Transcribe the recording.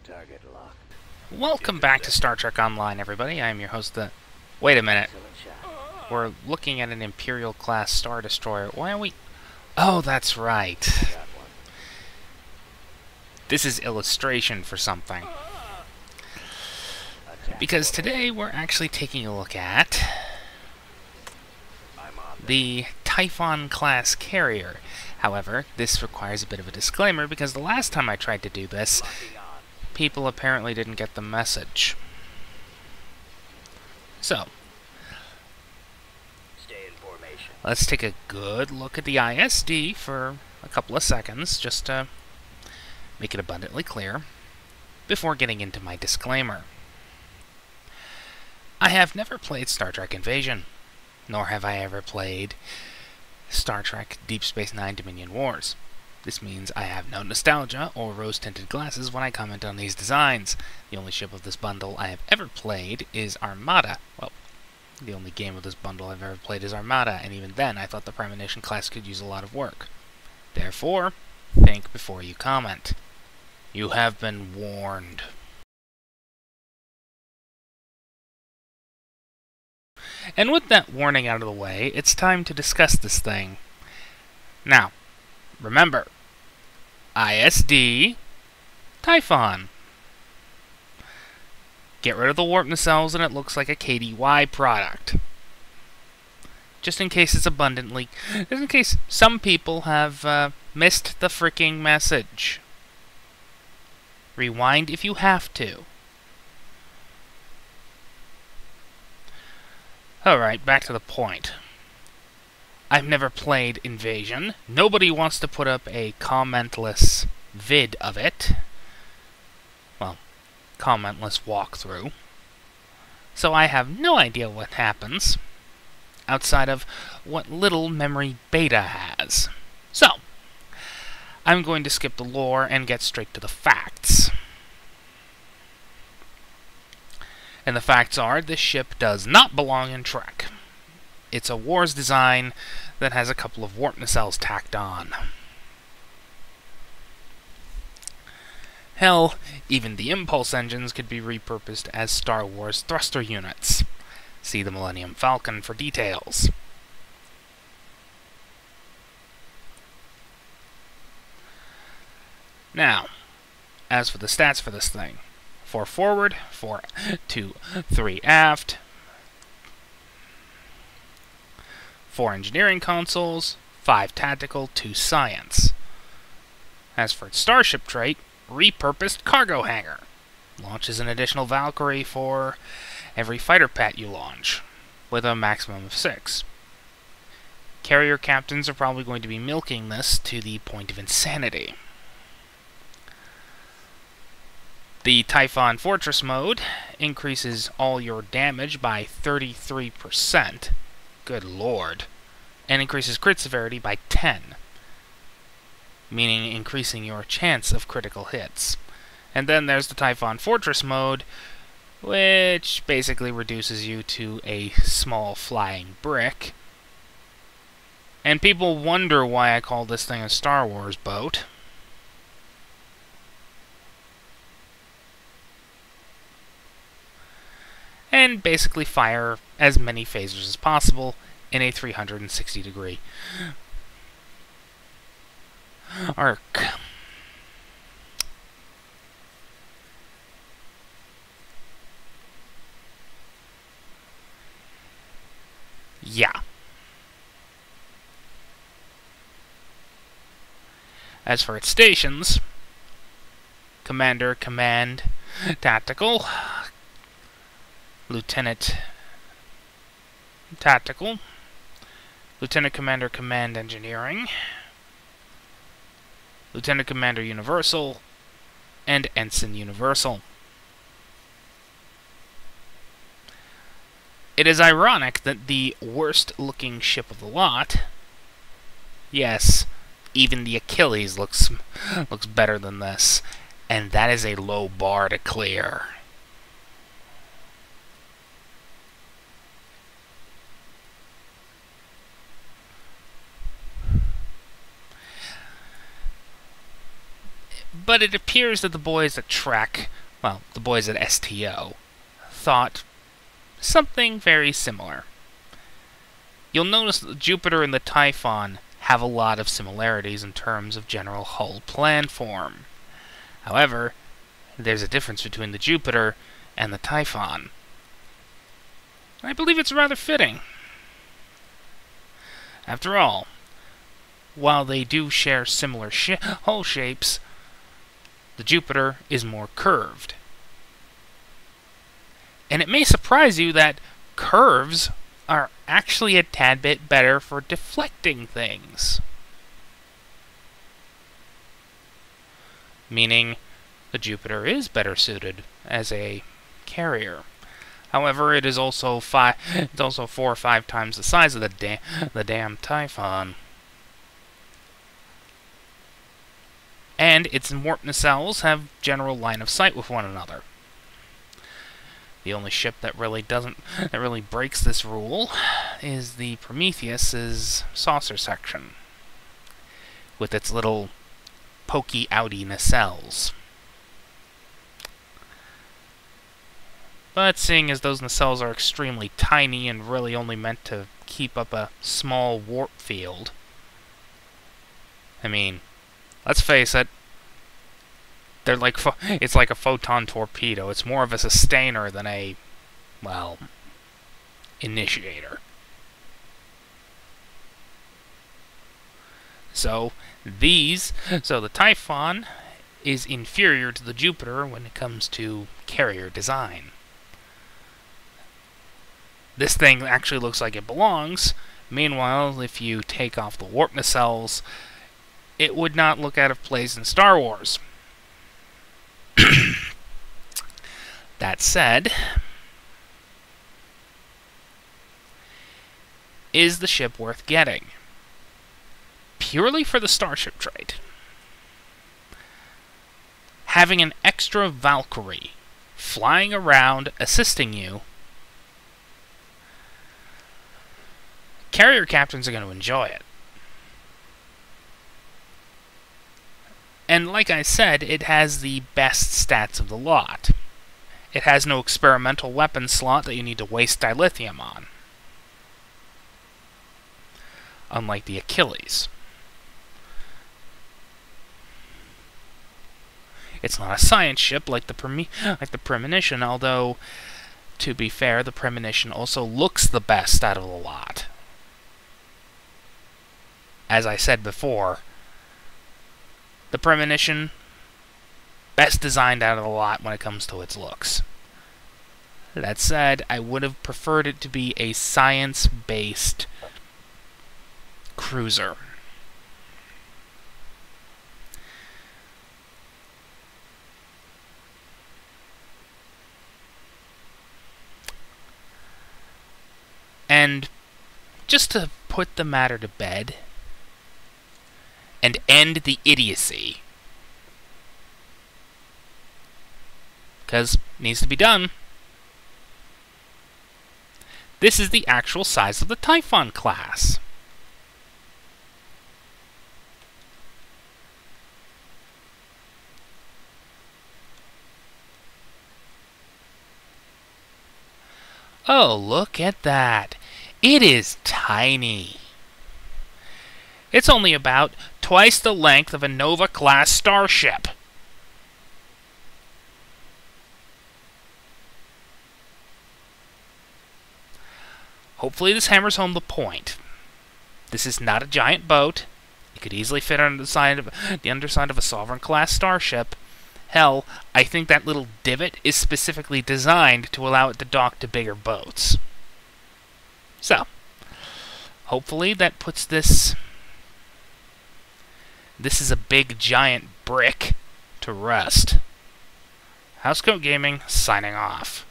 Target locked. Welcome back to Star Trek Online, everybody. I'm your host, Wait a minute. Excellent shot. We're looking at an Imperial-class Star Destroyer. Why are we... Oh, that's right. Got one. This is illustration for something. Attack Because order. today we're actually taking a look at I'm on the Typhon-Class carrier. However, this requires a bit of a disclaimer because the last time I tried to do this, locking on. people apparently didn't get the message. So, Stay in formation. let's take a good look at the ISD for a couple of seconds, just to make it abundantly clear, before getting into my disclaimer. I have never played Star Trek Invasion, nor have I ever played Star Trek Deep Space Nine Dominion Wars. This means I have no nostalgia or rose-tinted glasses when I comment on these designs. The only ship of this bundle I have ever played is Armada. Well, the only game of this bundle I've ever played is Armada, and even then I thought the Premonition class could use a lot of work. Therefore, think before you comment. You have been warned. And with that warning out of the way, it's time to discuss this thing. Now, remember, ISD, Typhon. Get rid of the warp nacelles and it looks like a KDY product. Just in case it's abundantly... Just in case some people have missed the freaking message. Rewind if you have to. Alright, back to the point. I've never played Invasion. Nobody wants to put up a commentless vid of it. Well, commentless walkthrough. So I have no idea what happens, outside of what little memory Beta has. So, I'm going to skip the lore and get straight to the facts. And the facts are, this ship does not belong in Trek. It's a Wars design that has a couple of warp nacelles tacked on. Hell, even the impulse engines could be repurposed as Star Wars thruster units. See the Millennium Falcon for details. Now, as for the stats for this thing. 4 forward, 4, 2, 3 aft, 4 engineering consoles, 5 tactical, 2 science. As for its starship trait, repurposed cargo hangar. Launches an additional Valkyrie for every fighter pat you launch, with a maximum of 6. Carrier captains are probably going to be milking this to the point of insanity. The Typhon Fortress mode increases all your damage by 33%. Good lord. And increases crit severity by 10. Meaning increasing your chance of critical hits. And then there's the Typhon Fortress mode, which basically reduces you to a small flying brick. And people wonder why I call this thing a Star Wars boat. And basically fire as many phasers as possible in a 360-degree arc. Yeah. As for its stations, Commander, Command, Tactical, Lieutenant Tactical, Lieutenant Commander Command Engineering, Lieutenant Commander Universal, and Ensign Universal. It is ironic that the worst-looking ship of the lot, yes, even the Achilles looks better than this, and that is a low bar to clear. But it appears that the boys at Trek, well, the boys at STO, thought something very similar. You'll notice that the Jupiter and the Typhon have a lot of similarities in terms of general hull plan form. However, there's a difference between the Jupiter and the Typhon. I believe it's rather fitting. After all, while they do share similar hull shapes, the Jupiter is more curved. And it may surprise you that curves are actually a tad bit better for deflecting things. Meaning, the Jupiter is better suited as a carrier. However, it is also 4 or 5 times the size of the damn Typhon. And its warp nacelles have general line of sight with one another. The only ship that really breaks this rule is the Prometheus's saucer section, with its little pokey outy nacelles. But seeing as those nacelles are extremely tiny and really only meant to keep up a small warp field, I mean, let's face it, they're like it's like a photon torpedo. It's more of a sustainer than a, well, initiator. So the Typhon is inferior to the Jupiter when it comes to carrier design. This thing actually looks like it belongs. Meanwhile, if you take off the warp nacelles, it would not look out of place in Star Wars. That said, is the ship worth getting? Purely for the Starship trait. Having an extra Valkyrie flying around assisting you, carrier captains are going to enjoy it. And like I said, it has the best stats of the lot. It has no experimental weapon slot that you need to waste dilithium on, unlike the Achilles. It's not a science ship like the Premonition, although, to be fair, the Premonition also looks the best out of the lot. As I said before, the Premonition, best designed out of the lot when it comes to its looks. That said, I would have preferred it to be a science-based cruiser. And just to put the matter to bed and end the idiocy, because it needs to be done, this is the actual size of the Typhon-Class. Oh, look at that. It is tiny. It's only about twice the length of a Nova-class starship. Hopefully this hammers home the point. This is not a giant boat. It could easily fit on the underside of a Sovereign-class starship. Hell, I think that little divot is specifically designed to allow it to dock to bigger boats. So, hopefully that puts this is a big giant brick to rest. Housecoat Gaming signing off.